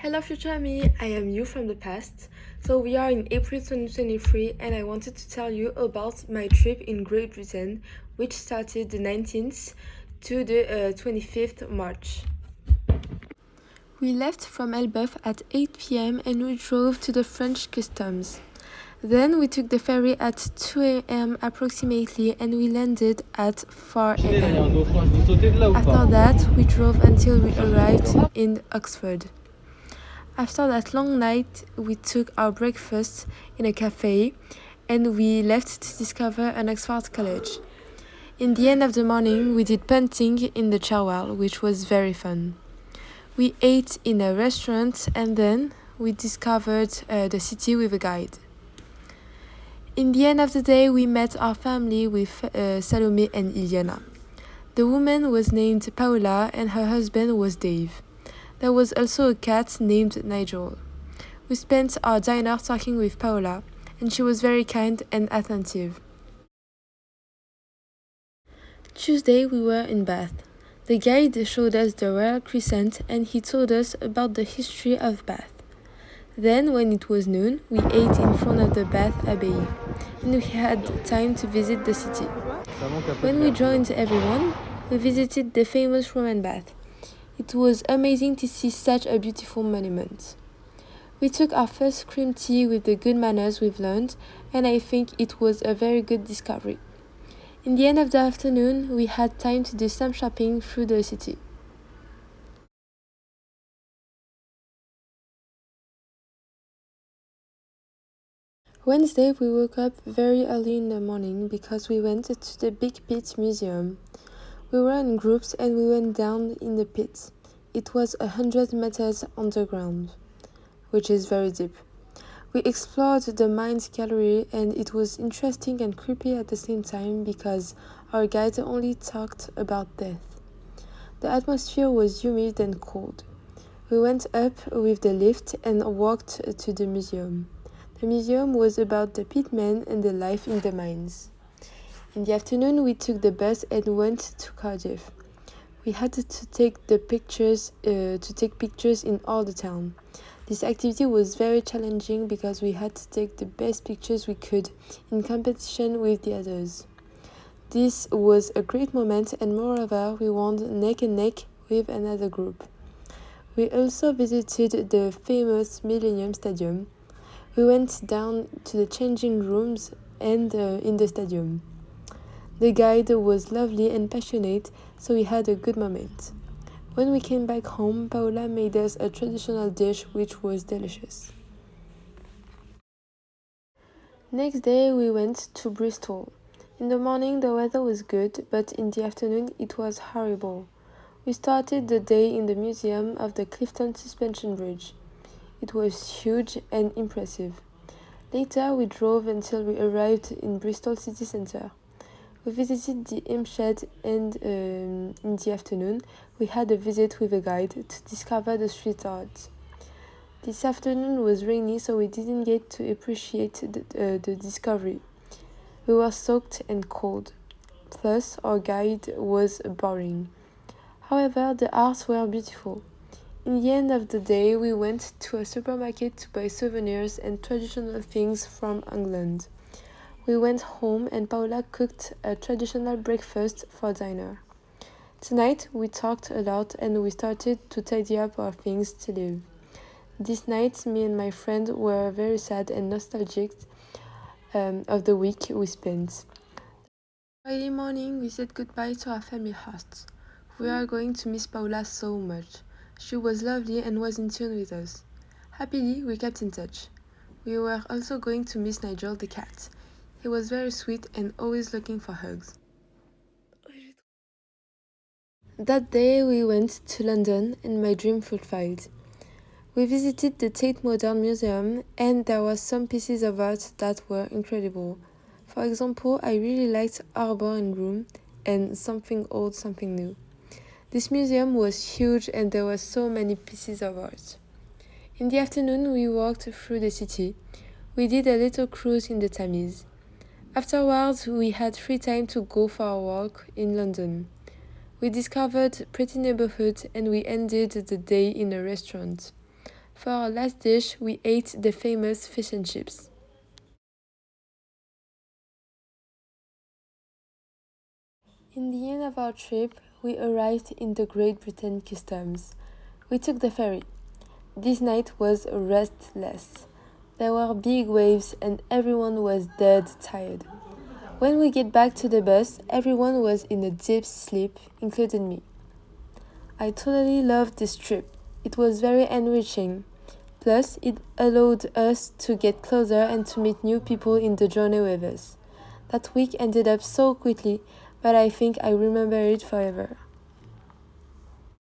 Hello future me, I am you from the past. So we are in April 2023 and I wanted to tell you about my trip in Great Britain, which started the 19th to the 25th March. We left from Elbeuf at 8 pm and we drove to the French customs. Then we took the ferry at 2 am approximately and we landed at 4 am. After that, we drove until we arrived in Oxford. After that long night, we took our breakfast in a cafe and we left to discover an Oxford college. In the end of the morning, we did punting in the Cherwell, which was very fun. We ate in a restaurant and then we discovered the city with a guide. In the end of the day, we met our family with Salome and Iliana. The woman was named Paola and her husband was Dave. There was also a cat named Nigel. We spent our dinner talking with Paola, and she was very kind and attentive. Tuesday we were in Bath. The guide showed us the Royal Crescent and he told us about the history of Bath. Then, when it was noon, we ate in front of the Bath Abbey, and we had time to visit the city. When we joined everyone, we visited the famous Roman bath. It was amazing to see such a beautiful monument. We took our first cream tea with the good manners we've learned, and I think it was a very good discovery. In the end of the afternoon, we had time to do some shopping through the city. Wednesday, we woke up very early in the morning because we went to the Big Pit Museum. We were in groups and we went down in the pit. It was 100 meters underground, which is very deep. We explored the Mines Gallery and it was interesting and creepy at the same time because our guide only talked about death. The atmosphere was humid and cold. We went up with the lift and walked to the museum. The museum was about the pitmen and the life in the mines. In the afternoon, we took the bus and went to Cardiff. We had to take pictures in all the town. This activity was very challenging because we had to take the best pictures we could in competition with the others. This was a great moment and moreover we won neck and neck with another group. We also visited the famous Millennium Stadium. We went down to the changing rooms and in the stadium. The guide was lovely and passionate, so we had a good moment. When we came back home, Paola made us a traditional dish which was delicious. Next day we went to Bristol. In the morning the weather was good, but in the afternoon it was horrible. We started the day in the museum of the Clifton Suspension Bridge. It was huge and impressive. Later we drove until we arrived in Bristol city centre. We visited the Imp Shed and in the afternoon we had a visit with a guide to discover the street art. This afternoon was rainy so we didn't get to appreciate the discovery. We were soaked and cold. Plus our guide was boring. However, the arts were beautiful. In the end of the day we went to a supermarket to buy souvenirs and traditional things from England. We went home and Paola cooked a traditional breakfast for dinner. Tonight we talked a lot and we started to tidy up our things to leave. This night me and my friend were very sad and nostalgic of the week we spent. Friday morning we said goodbye to our family hosts. We are going to miss Paola so much. She was lovely and was in tune with us. Happily we kept in touch. We were also going to miss Nigel the cat. He was very sweet and always looking for hugs. That day we went to London and my dream fulfilled. We visited the Tate Modern Museum and there were some pieces of art that were incredible. For example, I really liked Arbor and Room and Something Old, Something New. This museum was huge and there were so many pieces of art. In the afternoon we walked through the city. We did a little cruise in the Thames. Afterwards, we had free time to go for a walk in London. We discovered pretty neighborhoods and we ended the day in a restaurant. For our last dish, we ate the famous fish and chips. In the end of our trip, we arrived in the Great Britain customs. We took the ferry. This night was restless. There were big waves and everyone was dead tired. When we get back to the bus, everyone was in a deep sleep, including me. I totally loved this trip. It was very enriching. Plus, it allowed us to get closer and to meet new people in the journey with us. That week ended up so quickly, but I think I remember it forever.